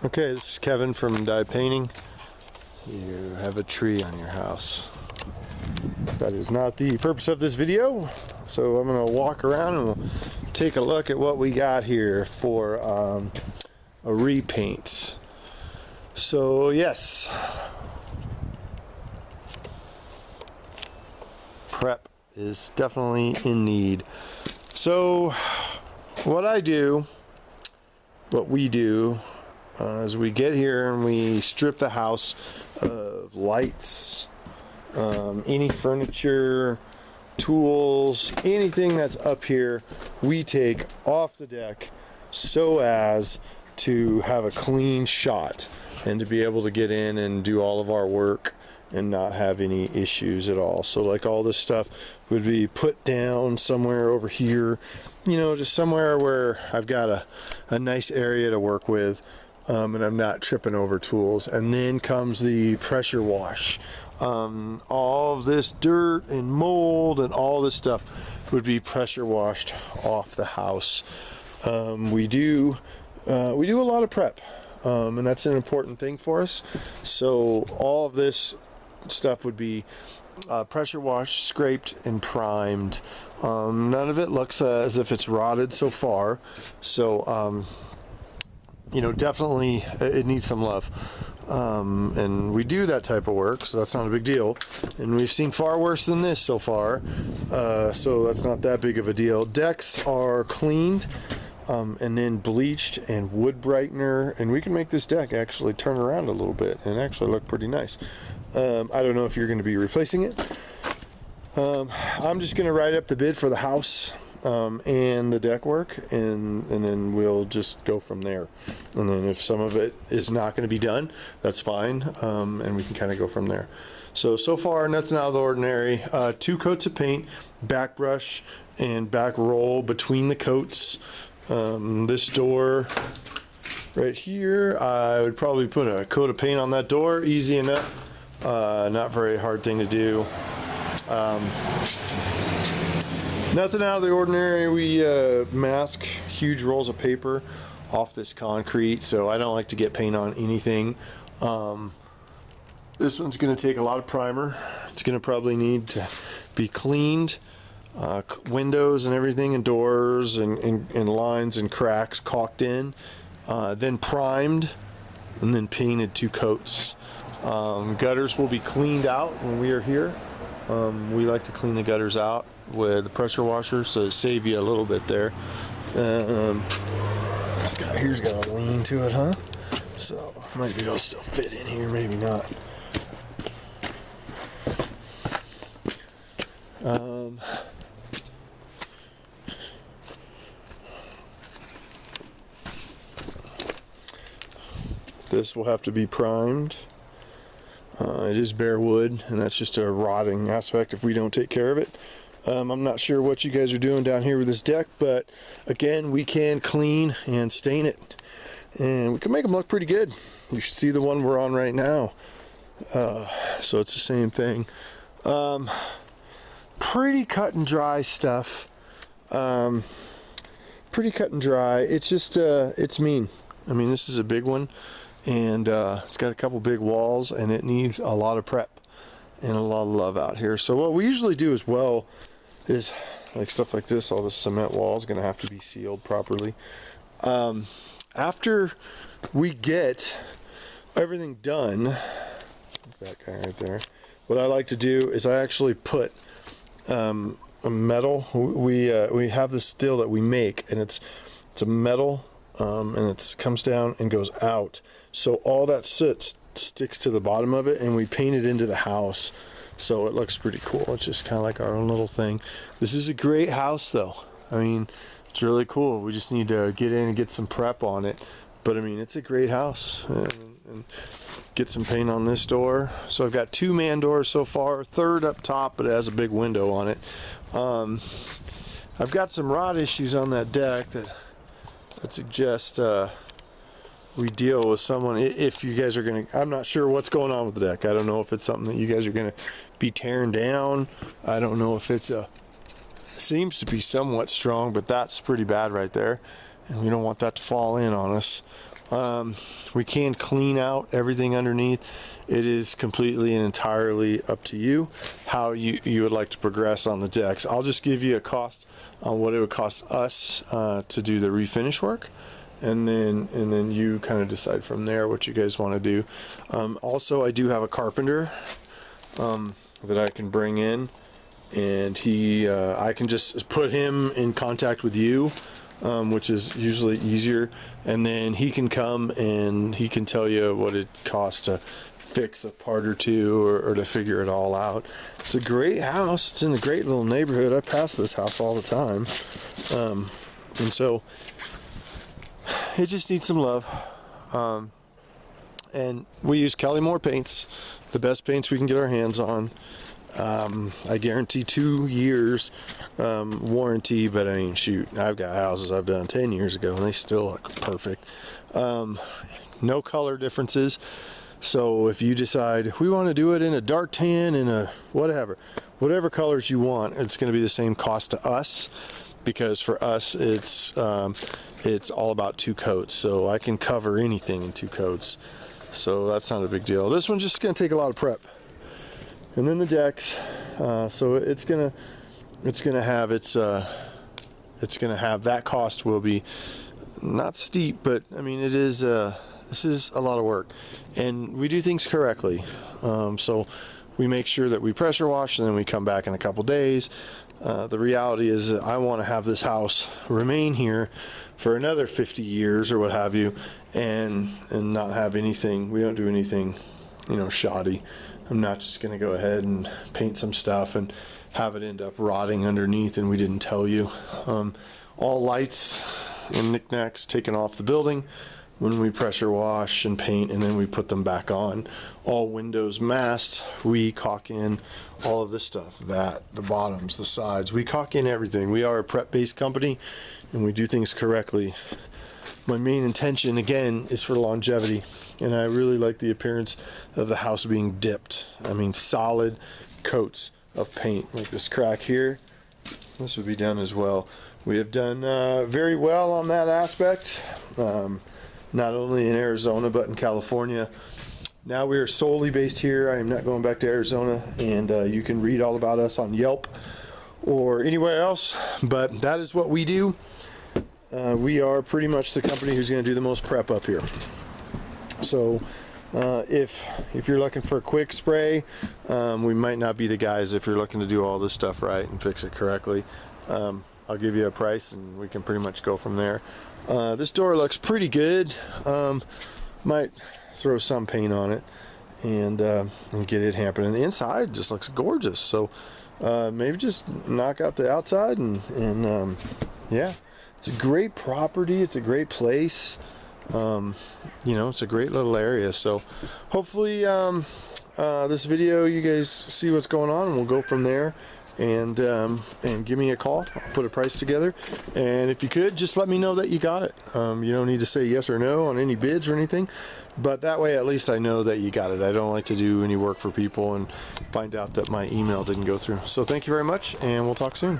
Okay, this is Kevin from Dye Painting. You have a tree on your house. That is not the purpose of this video. So I'm going to walk around and we'll take a look at what we got here for a repaint. So yes, prep is definitely in need. So what we do is we get here and we strip the house of lights, any furniture, tools, anything that's up here, we take off the deck so as to have a clean shot and to be able to get in and do all of our work and not have any issues at all. So like all this stuff would be put down somewhere over here, you know, just somewhere where I've got a nice area to work with, and I'm not tripping over tools. And then comes the pressure wash. All of this dirt and mold and all this stuff would be pressure washed off the house. We do a lot of prep, and that's an important thing for us. So all of this stuff would be pressure washed, scraped, and primed. None of it looks as if it's rotted so far. So you know, definitely it needs some love. And we do that type of work, so that's not a big deal. And we've seen far worse than this so far, so that's not that big of a deal. Decks are cleaned and then bleached and wood brightener, and we can make this deck actually turn around a little bit and actually look pretty nice. I don't know if you're going to be replacing it. I'm just going to write up the bid for the house and the deck work, and then we'll just go from there. And then if some of it is not going to be done, that's fine, and we can kind of go from there. So far, nothing out of the ordinary. 2 coats of paint, back brush and back roll between the coats. This door right here, I would probably put a coat of paint on that door, easy enough. Not very hard thing to do. Nothing out of the ordinary. We mask huge rolls of paper off this concrete, so I don't like to get paint on anything. This one's going to take a lot of primer. It's going to probably need to be cleaned. Windows and everything, and doors and lines and cracks caulked in, then primed, and then painted 2 coats. Gutters will be cleaned out when we are here. We like to clean the gutters out with the pressure washer, so it save you a little bit there. This guy here's got a lean to it, huh? So might be able to still fit in here, maybe not. This will have to be primed. It is bare wood, and that's just a rotting aspect if we don't take care of it. I'm not sure what you guys are doing down here with this deck, but again, we can clean and stain it, and we can make them look pretty good. You should see the one we're on right now. So it's the same thing. Pretty cut and dry stuff. Pretty cut and dry. It's just it's mean. I mean, this is a big one, and it's got a couple big walls, and it needs a lot of prep and a lot of love out here. So what we usually do as well is like stuff like this. All the cement wall is going to have to be sealed properly. After we get everything done, that guy right there, what I like to do is I actually put a metal. We have this steel that we make, and it's a metal, and it comes down and goes out. So all that soot sticks to the bottom of it, and we paint it into the house. So it looks pretty cool. It's just kind of like our own little thing. This is a great house, though. I mean, it's really cool. We just need to get in and get some prep on it. But I mean, it's a great house. And get some paint on this door. So I've got 2 man doors so far. 3rd up top, but it has a big window on it. I've got some rot issues on that deck that suggest we deal with someone. If you guys are gonna, I'm not sure what's going on with the deck. I don't know if it's something that you guys are gonna be tearing down. I don't know if it's seems to be somewhat strong, but that's pretty bad right there, and we don't want that to fall in on us. We can clean out everything underneath. It is completely and entirely up to you how you would like to progress on the decks. I'll just give you a cost on what it would cost us to do the refinish work, and then you kind of decide from there what you guys want to do. Also, I do have a carpenter that I can bring in, and I can just put him in contact with you, which is usually easier, and then he can come and he can tell you what it costs to fix a part or two, or to figure it all out. It's a great house. It's in a great little neighborhood. I pass this house all the time, and so it just needs some love. And we use Kelly-Moore paints, the best paints we can get our hands on. I guarantee 2 years warranty, but I mean, shoot, I've got houses I've done 10 years ago and they still look perfect. No color differences. So if you decide we want to do it in a dark tan and a whatever colors you want, it's going to be the same cost to us, because for us it's all about 2 coats. So I can cover anything in 2 coats. So that's not a big deal. This one's just going to take a lot of prep. And then the decks, so it's gonna have that cost will be not steep, but I mean it is. This is a lot of work, and we do things correctly. So we make sure that we pressure wash, and then we come back in a couple days. The reality is that I want to have this house remain here for another 50 years or what have you, and not have anything. We don't do anything, shoddy. I'm not just going to go ahead and paint some stuff and have it end up rotting underneath and we didn't tell you. All lights and knickknacks taken off the building when we pressure wash and paint, and then we put them back on. All windows masked. We caulk in all of this stuff, the bottoms, the sides. We caulk in everything. We are a prep-based company and we do things correctly. My main intention, again, is for longevity, and I really like the appearance of the house being dipped. I mean, solid coats of paint. Like this crack here, this would be done as well. We have done very well on that aspect, not only in Arizona but in California. Now we are solely based here. I am not going back to Arizona, and you can read all about us on Yelp or anywhere else, but that is what we do. We are pretty much the company who's going to do the most prep up here. So if you're looking for a quick spray, we might not be the guys. If you're looking to do all this stuff right and fix it correctly, I'll give you a price and we can pretty much go from there. This door looks pretty good. Might throw some paint on it and get it happening. The inside just looks gorgeous. So maybe just knock out the outside and yeah. It's a great property. It's a great place. It's a great little area. So hopefully this video you guys see what's going on, and we'll go from there. And give me a call. I'll put a price together. And if you could, just let me know that you got it. You don't need to say yes or no on any bids or anything, but that way at least I know that you got it. I don't like to do any work for people and find out that my email didn't go through. So thank you very much, and we'll talk soon.